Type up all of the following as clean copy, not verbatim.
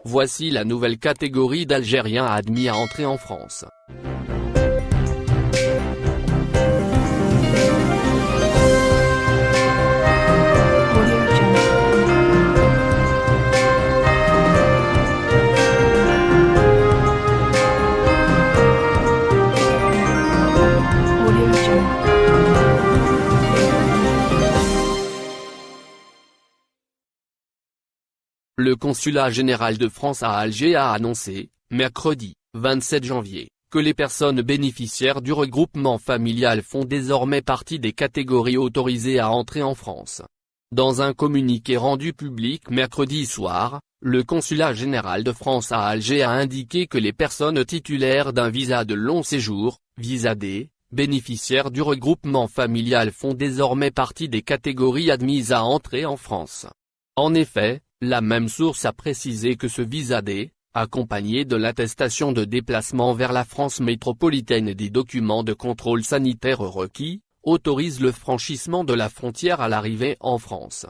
Voici la nouvelle catégorie d'Algériens admis à entrer en France. Le consulat général de France à Alger a annoncé, mercredi, 27 janvier, que les personnes bénéficiaires du regroupement familial font désormais partie des catégories autorisées à entrer en France. Dans un communiqué rendu public mercredi soir, le consulat général de France à Alger a indiqué que les personnes titulaires d'un visa de long séjour, visa D, bénéficiaires du regroupement familial font désormais partie des catégories admises à entrer en France. En effet, la même source a précisé que ce visa D, accompagné de l'attestation de déplacement vers la France métropolitaine et des documents de contrôle sanitaire requis, autorise le franchissement de la frontière à l'arrivée en France.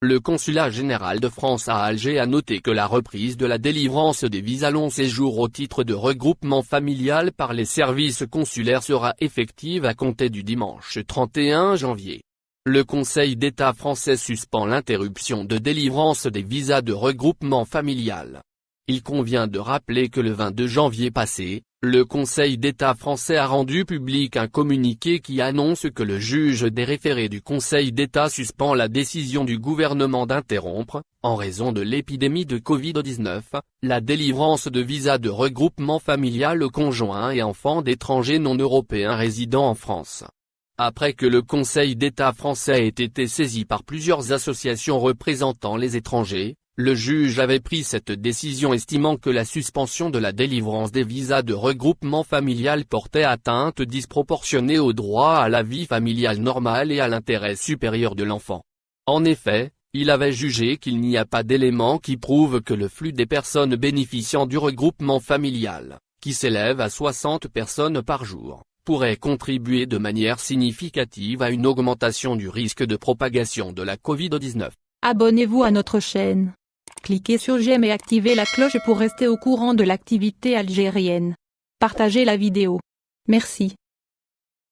Le consulat général de France à Alger a noté que la reprise de la délivrance des visas long séjour au titre de regroupement familial par les services consulaires sera effective à compter du dimanche 31 janvier. Le Conseil d'État français suspend l'interruption de délivrance des visas de regroupement familial. Il convient de rappeler que le 22 janvier passé, le Conseil d'État français a rendu public un communiqué qui annonce que le juge des référés du Conseil d'État suspend la décision du gouvernement d'interrompre, en raison de l'épidémie de Covid-19, la délivrance de visas de regroupement familial aux conjoints et enfants d'étrangers non européens résidant en France. Après que le Conseil d'État français ait été saisi par plusieurs associations représentant les étrangers, le juge avait pris cette décision estimant que la suspension de la délivrance des visas de regroupement familial portait atteinte disproportionnée au droit à la vie familiale normale et à l'intérêt supérieur de l'enfant. En effet, il avait jugé qu'il n'y a pas d'éléments qui prouvent que le flux des personnes bénéficiant du regroupement familial, qui s'élève à 60 personnes par jour, pourrait contribuer de manière significative à une augmentation du risque de propagation de la Covid-19. Abonnez-vous à notre chaîne. Cliquez sur j'aime et activez la cloche pour rester au courant de l'activité algérienne. Partagez la vidéo. Merci.